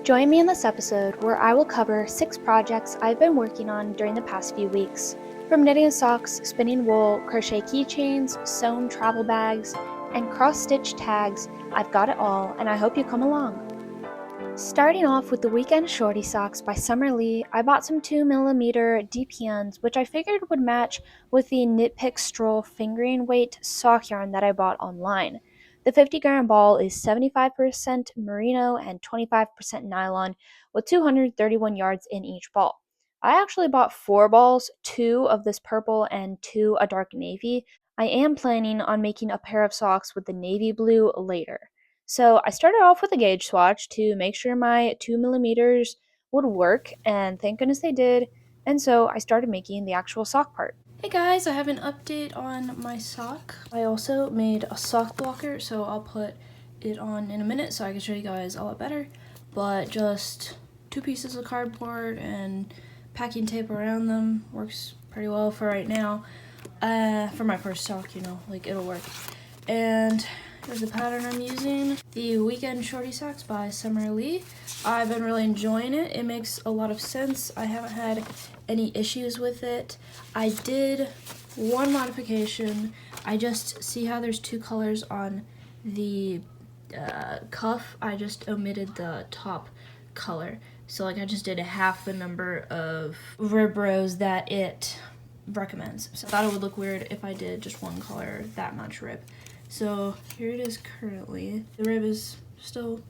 Join me in this episode where I will cover 6 projects I've been working on during the past few weeks. From knitting socks, spinning wool, crochet keychains, sewn travel bags, and cross-stitch tags, I've got it all, and I hope you come along. Starting off with the Weekend Shorty socks by Summer Lee, I bought some 2mm DPNs, which I figured would match with the Knit Pick Stroll fingering weight sock yarn that I bought online. The 50-gram ball is 75% merino and 25% nylon, with 231 yards in each ball. I actually bought 4 balls, 2 of this purple and 2 a dark navy. I am planning on making a pair of socks with the navy blue later. So I started off with a gauge swatch to make sure my 2mm would work, and thank goodness they did, and so I started making the actual sock part. Hey guys, I have an update on my sock. I also made a sock blocker, so I'll put it on in a minute so I can show you guys a lot better, but just 2 pieces of cardboard and packing tape around them works pretty well for right now. For my first sock, like it'll work. And here's the pattern I'm using. The Weekend Shorty socks by Summer Lee. I've been really enjoying it. It makes a lot of sense. I haven't had any issues with it. I did one modification. I just see how there's 2 colors on the cuff. I just omitted the top color. So like I just did half the number of rib rows that it recommends. So I thought it would look weird if I did just one color, that much rib. So here it is currently. The rib is still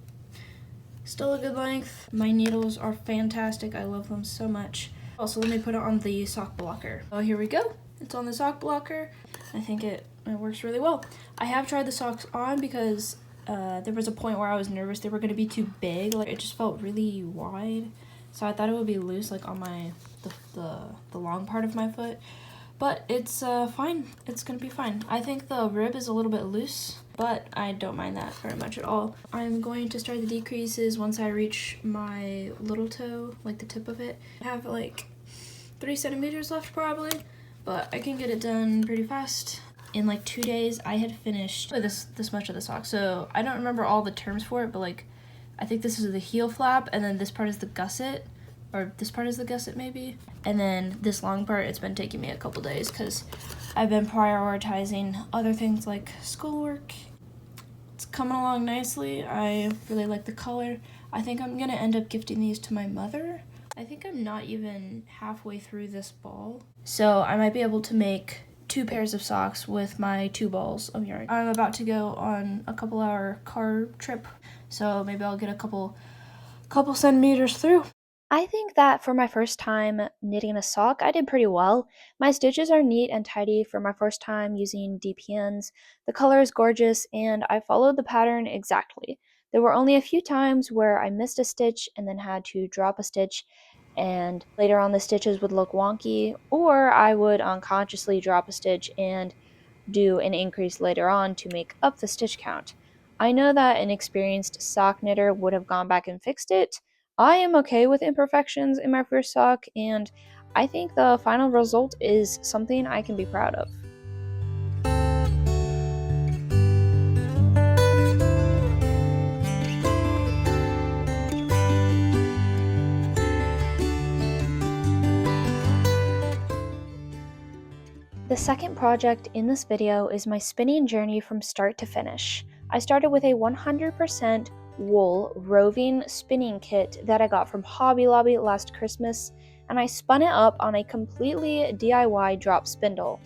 a good length. My needles are fantastic. I love them so much. Also, let me put it on the sock blocker. Oh, here we go. It's on the sock blocker. I think it works really well. I have tried the socks on because there was a point where I was nervous they were going to be too big. Like it just felt really wide. So I thought it would be loose like on the long part of my foot. But it's fine. It's gonna be fine. I think the rib is a little bit loose, but I don't mind that very much at all. I'm going to start the decreases once I reach my little toe, like the tip of it. I have like 3 centimeters left probably, but I can get it done pretty fast. In like 2 days, I had finished this much of the sock. So I don't remember all the terms for it, but like I think this is the heel flap, and then this part is the gusset. Or this part is the gusset maybe. And then this long part, it's been taking me a couple days because I've been prioritizing other things like schoolwork. It's coming along nicely. I really like the color. I think I'm gonna end up gifting these to my mother. I think I'm not even halfway through this ball. So I might be able to make 2 pairs of socks with my 2 balls of yarn. I'm about to go on a couple-hour car trip, so maybe I'll get a couple centimeters through. I think that for my first time knitting a sock, I did pretty well. My stitches are neat and tidy for my first time using DPNs. The color is gorgeous, and I followed the pattern exactly. There were only a few times where I missed a stitch and then had to drop a stitch, and later on the stitches would look wonky, or I would unconsciously drop a stitch and do an increase later on to make up the stitch count. I know that an experienced sock knitter would have gone back and fixed it. I am okay with imperfections in my first sock, and I think the final result is something I can be proud of. The second project in this video is my spinning journey from start to finish. I started with a 100% wool roving spinning kit that I got from Hobby Lobby last Christmas, and I spun it up on a completely DIY drop spindle.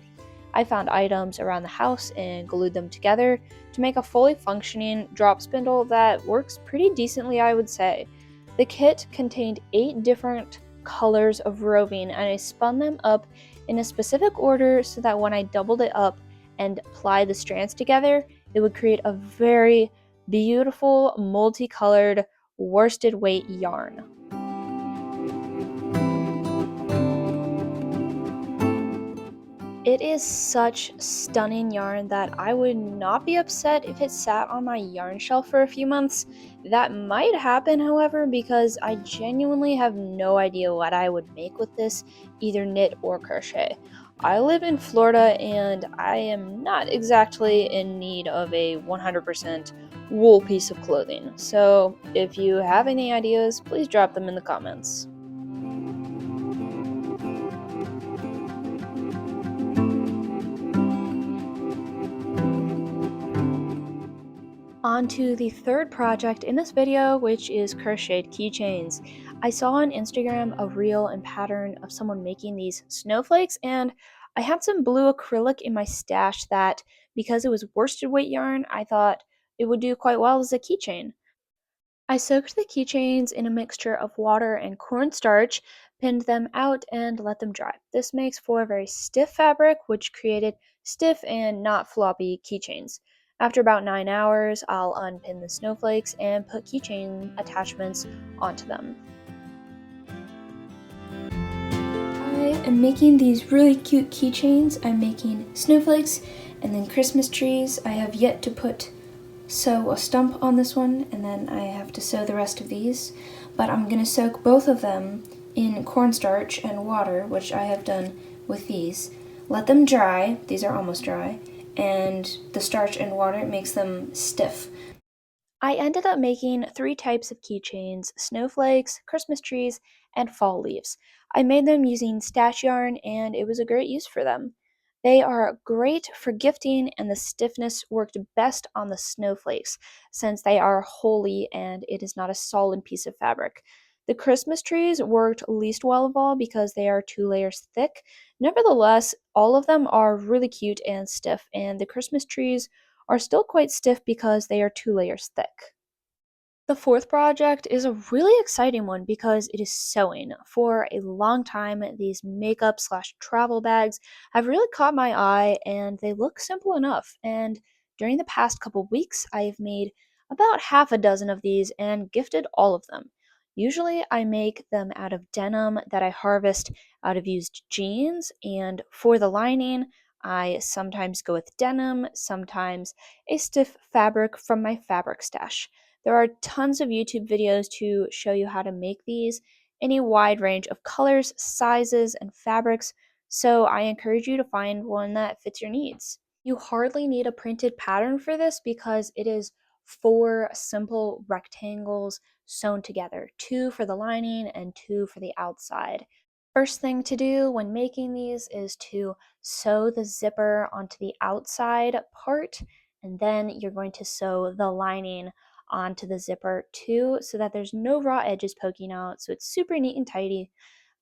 I found items around the house and glued them together to make a fully functioning drop spindle that works pretty decently, I would say. The kit contained 8 different colors of roving, and I spun them up in a specific order so that when I doubled it up and applied the strands together, it would create a very beautiful multicolored worsted weight yarn. It is such stunning yarn that I would not be upset if it sat on my yarn shelf for a few months. That might happen, however, because I genuinely have no idea what I would make with this, either knit or crochet. I live in Florida and I am not exactly in need of a 100% wool piece of clothing. So if you have any ideas, please drop them in the comments. On to the third project in this video, which is crocheted keychains. I saw on Instagram a reel and pattern of someone making these snowflakes, and I had some blue acrylic in my stash that, because it was worsted weight yarn, I thought it would do quite well as a keychain. I soaked the keychains in a mixture of water and cornstarch, pinned them out, and let them dry. This makes for a very stiff fabric, which created stiff and not floppy keychains. After about 9 hours, I'll unpin the snowflakes and put keychain attachments onto them. I am making these really cute keychains. I'm making snowflakes and then Christmas trees. I have yet to sew a stump on this one, and then I have to sew the rest of these. But I'm going to soak both of them in cornstarch and water, which I have done with these. Let them dry. These are almost dry. And the starch and water makes them stiff. I ended up making 3 types of keychains: snowflakes, Christmas trees, and fall leaves. I made them using stash yarn, and it was a great use for them. They are great for gifting, and the stiffness worked best on the snowflakes since they are holey and it is not a solid piece of fabric. The Christmas trees worked least well of all because they are 2 layers thick. Nevertheless, all of them are really cute and stiff, and the Christmas trees are still quite stiff because they are 2 layers thick. The fourth project is a really exciting one because it is sewing. For a long time, these makeup slash travel bags have really caught my eye, and they look simple enough. And during the past couple weeks, I've made about half a dozen of these and gifted all of them. Usually, I make them out of denim that I harvest out of used jeans, and for the lining, I sometimes go with denim, sometimes a stiff fabric from my fabric stash. There are tons of YouTube videos to show you how to make these in a wide range of colors, sizes, and fabrics, so I encourage you to find one that fits your needs. You hardly need a printed pattern for this because it is 4 simple rectangles sewn together, 2 for the lining and 2 for the outside. First thing to do when making these is to sew the zipper onto the outside part, and then you're going to sew the lining onto the zipper too so that there's no raw edges poking out, so it's super neat and tidy.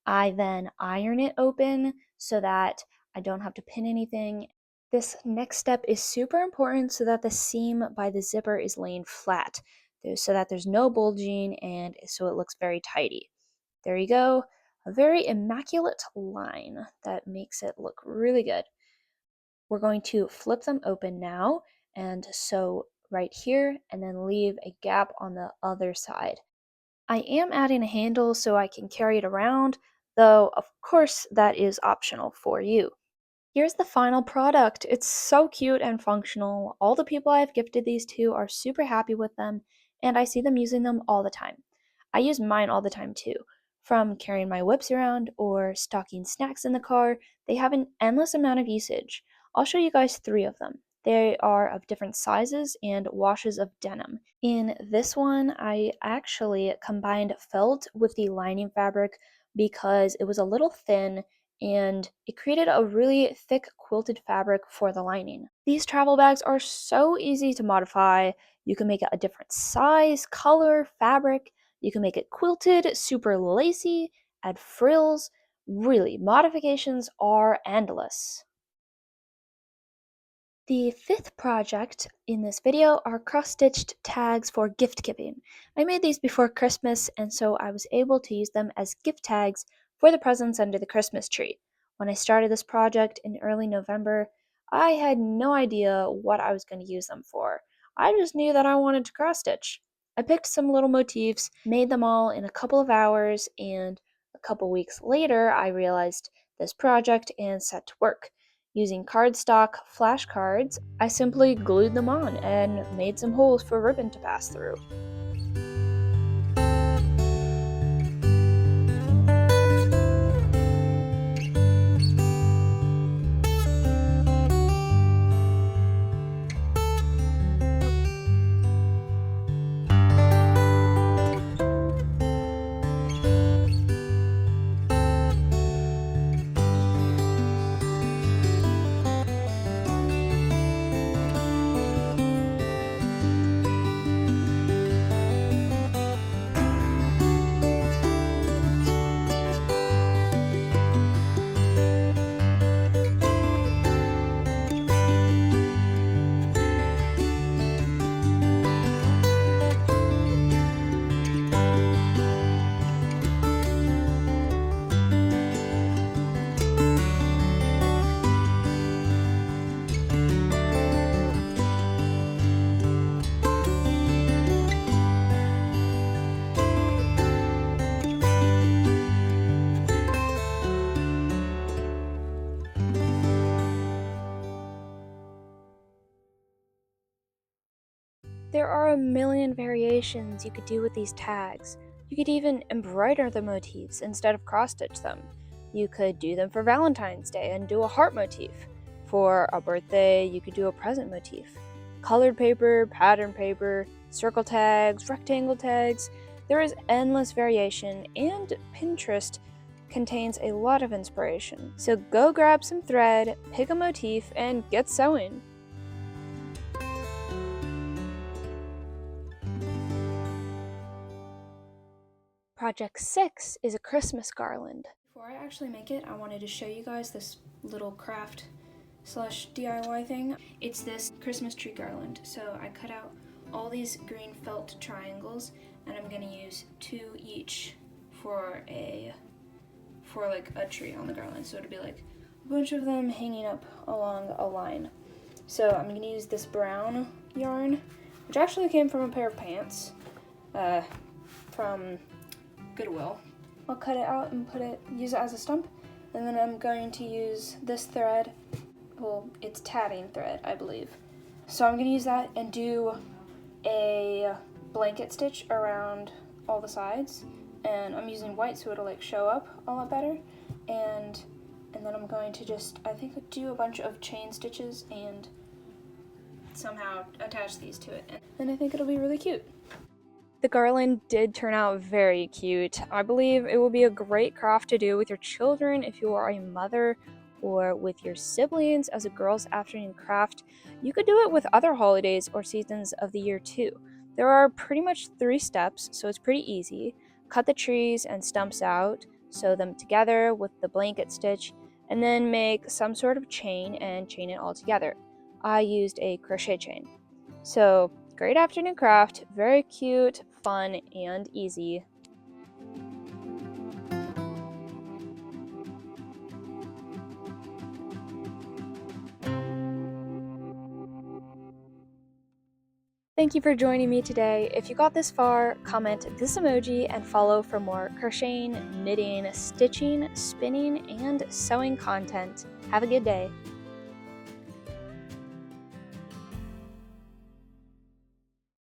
I then iron it open so that I don't have to pin anything. This next step is super important so that the seam by the zipper is laying flat, so that there's no bulging and so it looks very tidy. There you go, a very immaculate line that makes it look really good. We're going to flip them open now and sew right here and then leave a gap on the other side. I am adding a handle so I can carry it around, though of course that is optional for you. Here's the final product. It's so cute and functional. All the people I've gifted these to are super happy with them, and I see them using them all the time. I use mine all the time too. From carrying my whips around or stocking snacks in the car, they have an endless amount of usage. I'll show you guys 3 of them. They are of different sizes and washes of denim. In this one, I actually combined felt with the lining fabric because it was a little thin and it created a really thick quilted fabric for the lining. These travel bags are so easy to modify. You can make it a different size, color, fabric. You can make it quilted, super lacy, add frills. Really, modifications are endless. The fifth project in this video are cross-stitched tags for gift giving. I made these before Christmas, and so I was able to use them as gift tags for the presents under the Christmas tree. When I started this project in early November, I had no idea what I was going to use them for. I just knew that I wanted to cross-stitch. I picked some little motifs, made them all in a couple of hours, and a couple weeks later I realized this project and set to work. Using cardstock flashcards, I simply glued them on and made some holes for ribbon to pass through. There are a million variations you could do with these tags. You could even embroider the motifs instead of cross-stitch them. You could do them for Valentine's Day and do a heart motif. For a birthday, you could do a present motif. Colored paper, pattern paper, circle tags, rectangle tags. There is endless variation, and Pinterest contains a lot of inspiration. So go grab some thread, pick a motif, and get sewing. Project 6 is a Christmas garland. Before I actually make it, I wanted to show you guys this little craft slash DIY thing. It's this Christmas tree garland. So I cut out all these green felt triangles, and I'm gonna use 2 each for like a tree on the garland. So it'll be like a bunch of them hanging up along a line. So I'm gonna use this brown yarn, which actually came from a pair of pants from Goodwill. I'll cut it out and use it as a stump, and then I'm going to use this thread. Well, it's tatting thread, I believe. So I'm gonna use that and do a blanket stitch around all the sides, and I'm using white so it'll like show up a lot better, and then I'm going to just, I think, do a bunch of chain stitches and somehow attach these to it, and I think it'll be really cute. The garland did turn out very cute. I believe it will be a great craft to do with your children if you are a mother, or with your siblings as a girls' afternoon craft. You could do it with other holidays or seasons of the year too. There are pretty much 3 steps, so it's pretty easy. Cut the trees and stumps out, sew them together with the blanket stitch, and then make some sort of chain and chain it all together. I used a crochet chain. So, great afternoon craft, very cute, fun, and easy. Thank you for joining me today. If you got this far, comment this emoji and follow for more crocheting, knitting, stitching, spinning, and sewing content. Have a good day.